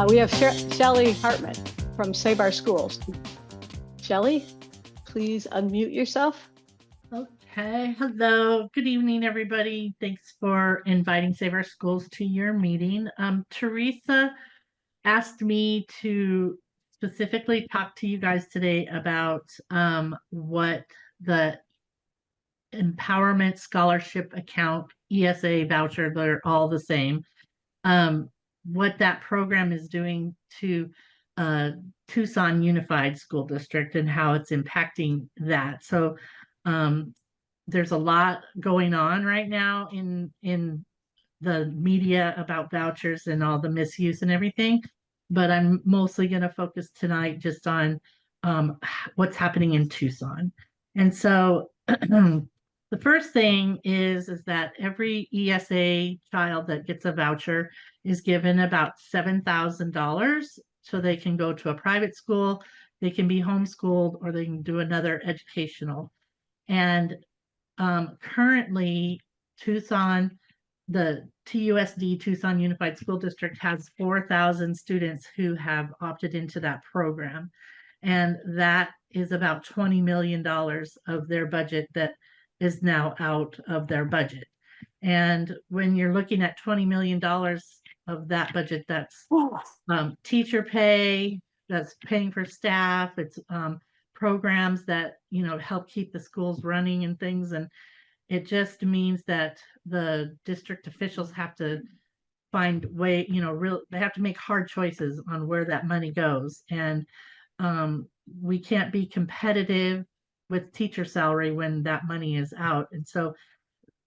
We have Shelly Hartman from Save Our Schools. Shelly, please unmute yourself. Okay, hello, good evening, everybody. Thanks for inviting Save Our Schools to your meeting. Teresa asked me to specifically talk to you guys today about what the Empowerment Scholarship Account ESA voucher, they're all the same, what that program is doing to Tucson Unified School District and how it's impacting that. So there's a lot going on right now in the media about vouchers and all the misuse and everything, but I'm mostly going to focus tonight just on what's happening in Tucson. And so the first thing is that every ESA child that gets a voucher is given about $7,000 so they can go to a private school, they can be homeschooled, or they can do another educational. And currently, Tucson, the TUSD, Tucson Unified School District, has 4,000 students who have opted into that program. And that is about $20 million of their budget that is now out of their budget. And when you're looking at $20 million of that budget, that's teacher pay, that's paying for staff, it's programs that help keep the schools running and things. And it just means that the district officials have to find way, they have to make hard choices on where that money goes. And we can't be competitive with teacher salary when that money is out. And so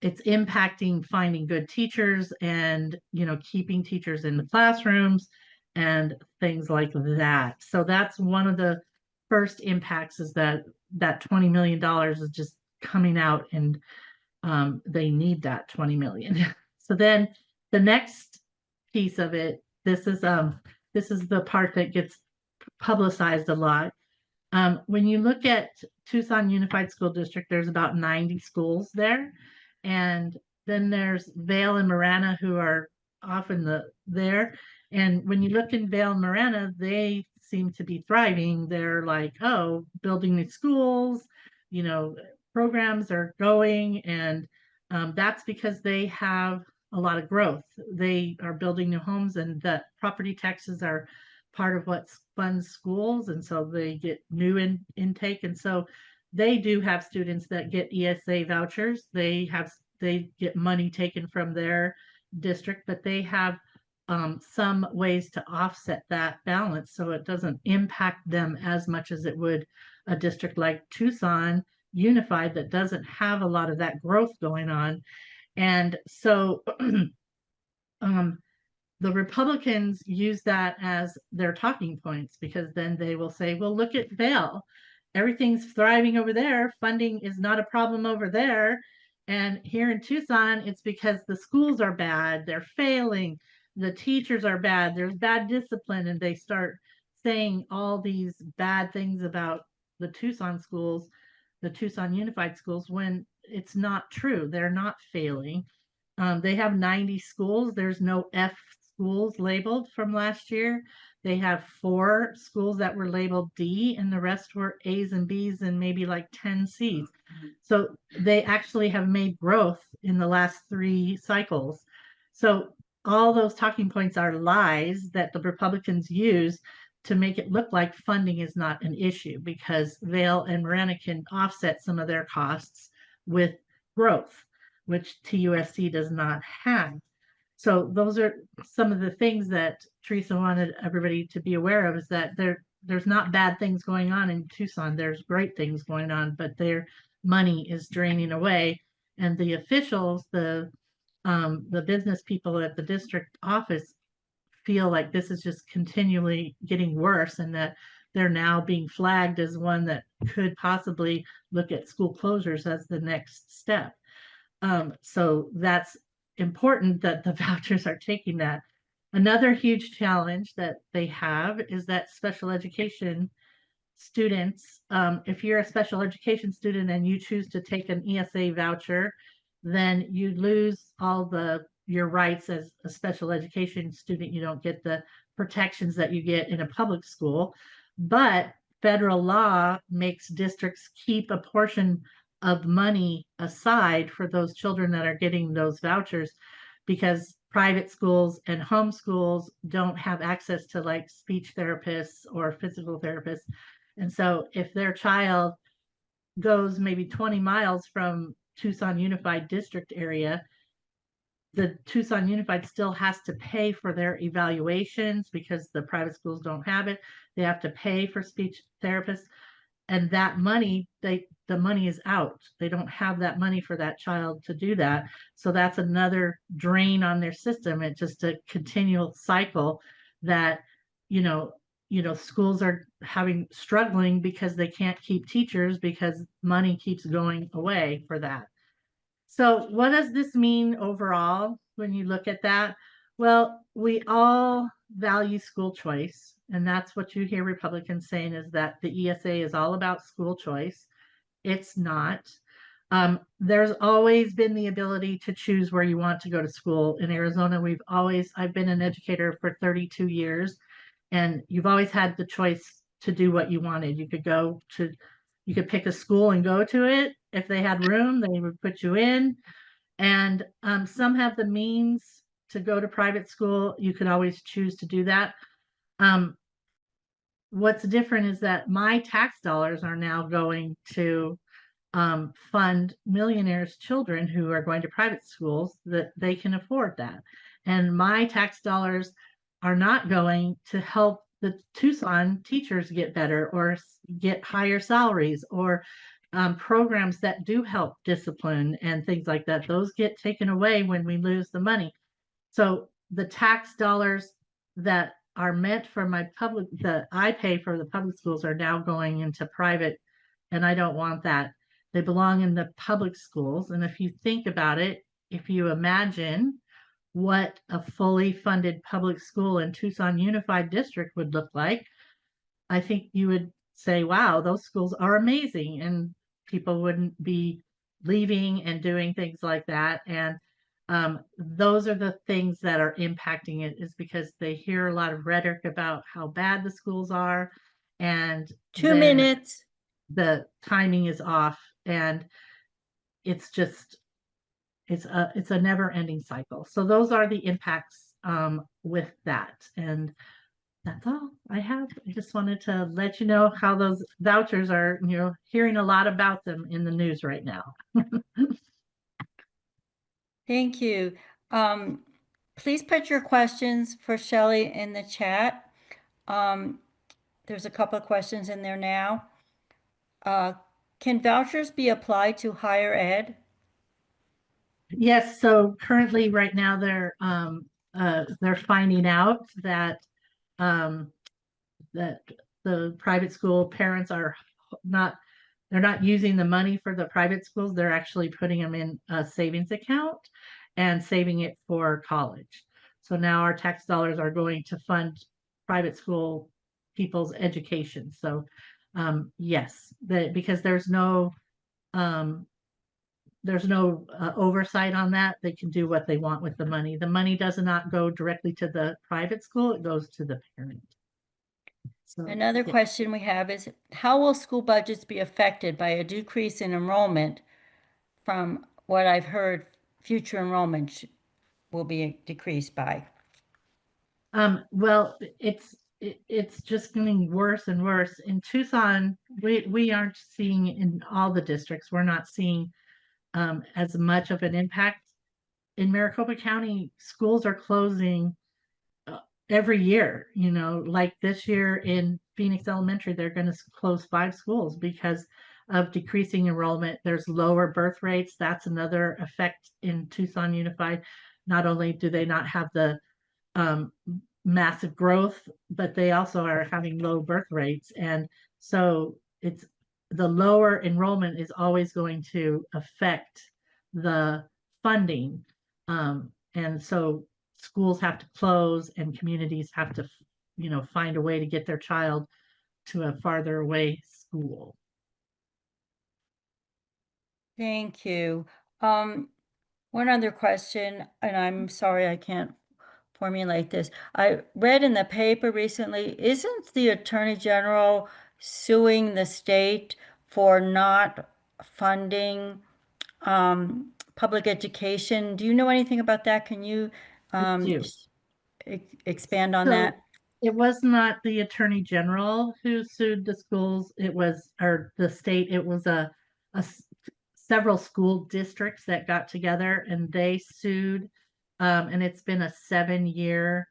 it's impacting finding good teachers and keeping teachers in the classrooms and things like that. So that's one of the first impacts, is that $20 million is just coming out, and they need that 20 million. So then the next piece of it, this is the part that gets publicized a lot. When you look at Tucson Unified School District, there's about 90 schools there. And then there's Vail and Marana, who are often there. And when you look in Vail and Marana, they seem to be thriving. They're like, oh, building new schools, programs are going. And that's because they have a lot of growth. They are building new homes, and the property taxes are part of what funds schools, and so they get new intake. And so they do have students that get ESA vouchers. They get money taken from their district, but they have some ways to offset that balance so it doesn't impact them as much as it would a district like Tucson Unified that doesn't have a lot of that growth going on. And so the Republicans use that as their talking points, because then they will say, well, look at Vail. Everything's thriving over there. Funding is not a problem over there. And here in Tucson, it's because the schools are bad. They're failing. The teachers are bad. There's bad discipline. And they start saying all these bad things about the Tucson schools, the Tucson Unified Schools, when it's not true. They're not failing. They have 90 schools. There's no F schools labeled from last year. They have 4 schools that were labeled D, and the rest were A's and B's and maybe like 10 C's. So they actually have made growth in the last 3 cycles. So all those talking points are lies that the Republicans use to make it look like funding is not an issue, because Vail and Marana can offset some of their costs with growth, which TUSC does not have. So those are some of the things that Teresa wanted everybody to be aware of, is that there's not bad things going on in Tucson. There's great things going on, but their money is draining away. And the officials, the business people at the district office, feel like this is just continually getting worse, and that they're now being flagged as one that could possibly look at school closures as the next step. So that's important that the vouchers are taking that. Another huge challenge that they have is that special education students, if you're a special education student and you choose to take an ESA voucher, then you lose all your rights as a special education student. You don't get the protections that you get in a public school, but federal law makes districts keep a portion of money aside for those children that are getting those vouchers because private schools and home schools don't have access to like speech therapists or physical therapists. And so if their child goes maybe 20 miles from Tucson Unified District area, the Tucson Unified still has to pay for their evaluations because the private schools don't have it. They have to pay for speech therapists. And that money, the money is out. They don't have that money for that child to do that. So that's another drain on their system. It's just a continual cycle that, you know, schools are struggling because they can't keep teachers because money keeps going away for that. So, what does this mean overall when you look at that? Well, we all value school choice, and that's what you hear Republicans saying is that the ESA is all about school choice. It's not. There's always been the ability to choose where you want to go to school. In Arizona, I've been an educator for 32 years, and you've always had the choice to do what you wanted. You could pick a school and go to it. If they had room, they would put you in. And some have the means to go to private school. You could always choose to do that. Um, what's different is that my tax dollars are now going to fund millionaires' children who are going to private schools that they can afford that. And my tax dollars are not going to help the Tucson teachers get better or get higher salaries or programs that do help discipline and things like that. Those get taken away when we lose the money. So the tax dollars that are meant for that I pay for the public schools are now going into private, and I don't want that. They belong in the public schools. And if you think about it, if you imagine what a fully funded public school in Tucson Unified District would look like, I think you would say, wow, those schools are amazing. And people wouldn't be leaving and doing things like that. And those are the things that are impacting it is because they hear a lot of rhetoric about how bad the schools are. And 2 minutes. the timing is off. And it's just, it's a never ending cycle. So those are the impacts with that. And that's all I have. I just wanted to let you know how those vouchers are, hearing a lot about them in the news right now. Thank you. Please put your questions for Shelly in the chat. There's a couple of questions in there now. Can vouchers be applied to higher ed? Yes, so currently right now they're finding out that that the private school parents are not they're not using the money for the private schools. They're actually putting them in a savings account and saving it for college. So now our tax dollars are going to fund private school people's education. So yes, because there's no oversight on that. They can do what they want with the money. The money does not go directly to the private school. It goes to the parent. So, Another question we have is, how will school budgets be affected by a decrease in enrollment? From what I've heard, future enrollment will be decreased by. Well, it's just getting worse and worse. In Tucson, we aren't seeing in all the districts, we're not seeing as much of an impact. In Maricopa County, schools are closing every year, like this year in Phoenix Elementary, they're going to close 5 schools because of decreasing enrollment. There's lower birth rates. That's another effect in Tucson Unified. Not only do they not have the massive growth, but they also are having low birth rates. And so it's the lower enrollment is always going to affect the funding. And so schools have to close and communities have to, find a way to get their child to a farther away school. Thank you. One other question, and I'm sorry I can't formulate this. I read in the paper recently, isn't the Attorney General suing the state for not funding public education? Do you know anything about that? Can you do. expand on So that? it was not the Attorney General who sued the schools. It was, or the state. It was several school districts that got together and they sued. And it's been a 7-year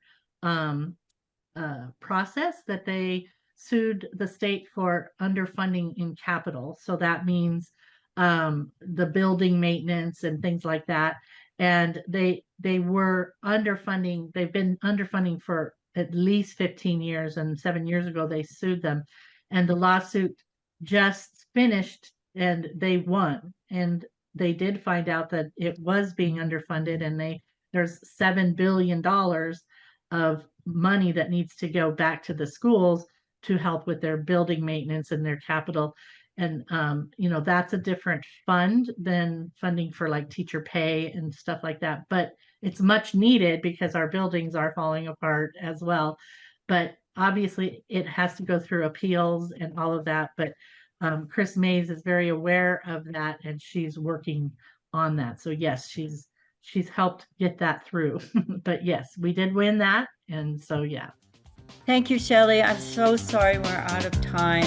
process that they sued the state for underfunding in capital. So that means the building maintenance and things like that. And they were underfunding. They've been underfunding for at least 15 years. And 7 years ago, they sued them. And the lawsuit just finished and they won. And they did find out that it was being underfunded and there's $7 billion of money that needs to go back to the schools to help with their building maintenance and their capital. And that's a different fund than funding for like teacher pay and stuff like that. But it's much needed because our buildings are falling apart as well. But obviously it has to go through appeals and all of that. But Chris Mays is very aware of that and she's working on that. So yes, she's helped get that through. But yes, we did win that. And so, yeah. Thank you, Shelley. I'm so sorry we're out of time.